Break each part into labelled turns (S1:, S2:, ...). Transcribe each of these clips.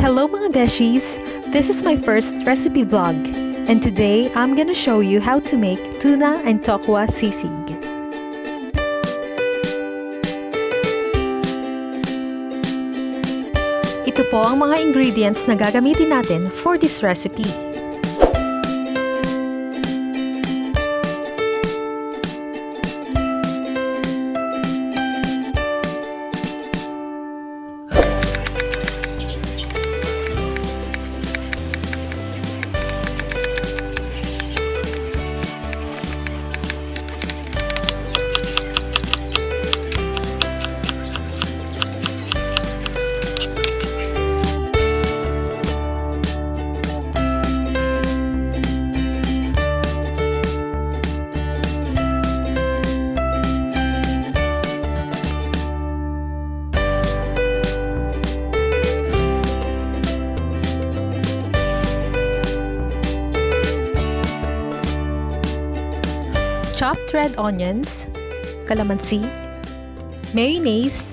S1: Hello mga beshies! This is my first recipe vlog, and today I'm gonna show you how to make tuna and TOKWA SISIG. Ito po ang mga ingredients na gagamitin natin for this recipe. Chopped red onions, calamansi, mayonnaise,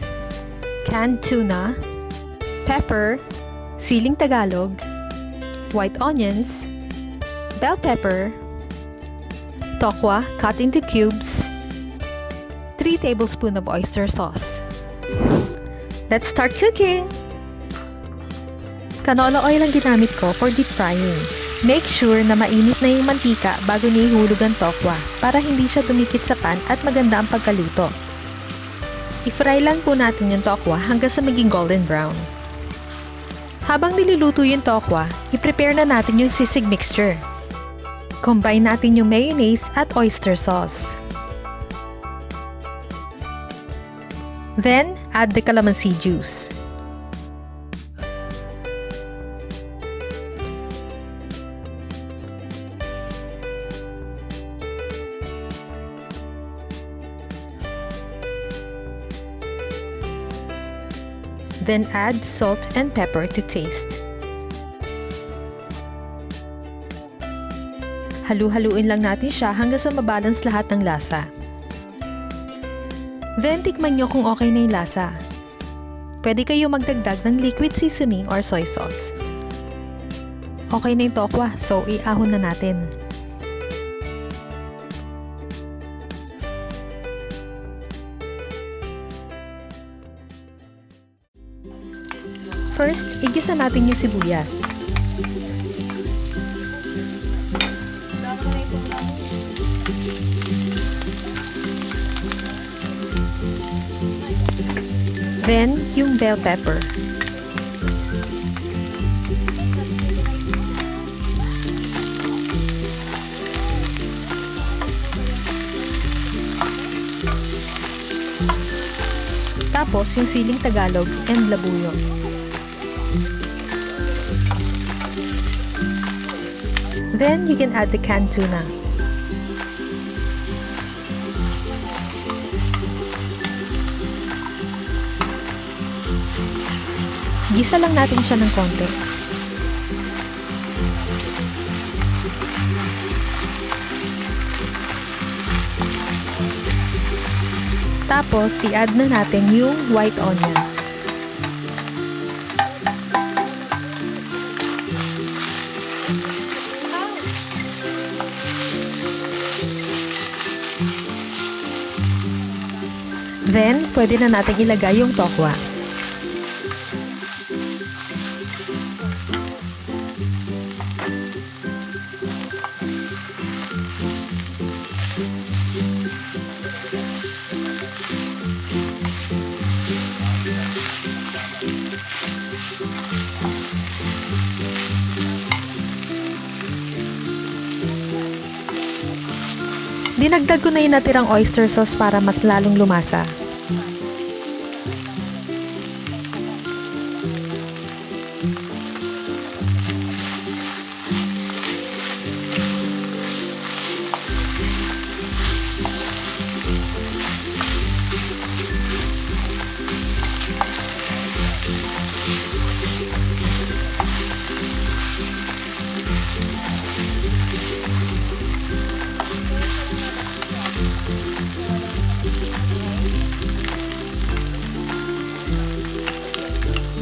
S1: canned tuna, pepper, siling Tagalog, white onions, bell pepper, tokwa cut into cubes, 3 tablespoons of oyster sauce. Let's start cooking! Canola oil ang ginamit ko for deep frying. Make sure na mainit na yung mantika bago niya ihulog ang tokwa para hindi siya dumikit sa pan at maganda ang pagkaluto. I-fry lang po natin yung tokwa hanggang sa maging golden brown. Habang niluluto yung tokwa, i-prepare na natin yung sisig mixture. Combine natin yung mayonnaise at oyster sauce. Then, add the calamansi juice. Then add salt and pepper to taste. Halu-haluin lang natin siya hanggang sa mabalance lahat ng lasa. Then tikman nyo kung okay na yung lasa. Pwede kayo magdagdag ng liquid seasoning or soy sauce. Okay na yung tokwa, so iahon na natin. First, igisa natin yung sibuyas. Then, yung bell pepper. Tapos, yung siling Tagalog and labuyo. Then, you can add the canned tuna. Gisa lang natin siya ng konti. Tapos, i-add na natin yung white onions. Then, pwede na natin ilagay yung tokwa. Dinagdag ko na yung natirang oyster sauce para mas lalong lumasa.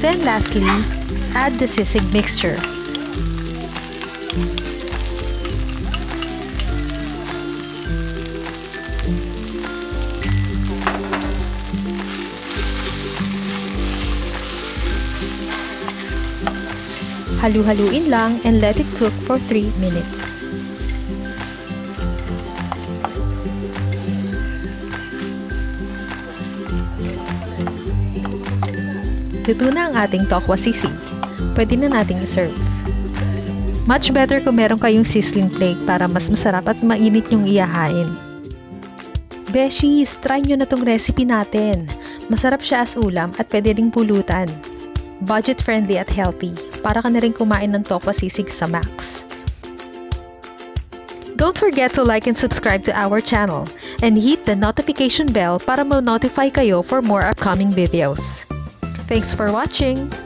S1: Then lastly, Add the sisig mixture. Halu-haluin lang and let it cook for 3 minutes. Luto na ang ating tokwa sisig. Pwede na nating i-serve. Much better kung meron kayong sizzling plate para mas masarap at mainit yung iyahain. Beshies, try nyo na tong recipe natin. Masarap siya as ulam at pwede ring pulutan. Budget friendly at healthy. Para ka na rin kumain ng tokwa sisig sa max. Don't forget to like and subscribe to our channel and hit the notification bell para ma-notify kayo for more upcoming videos. Thanks for watching!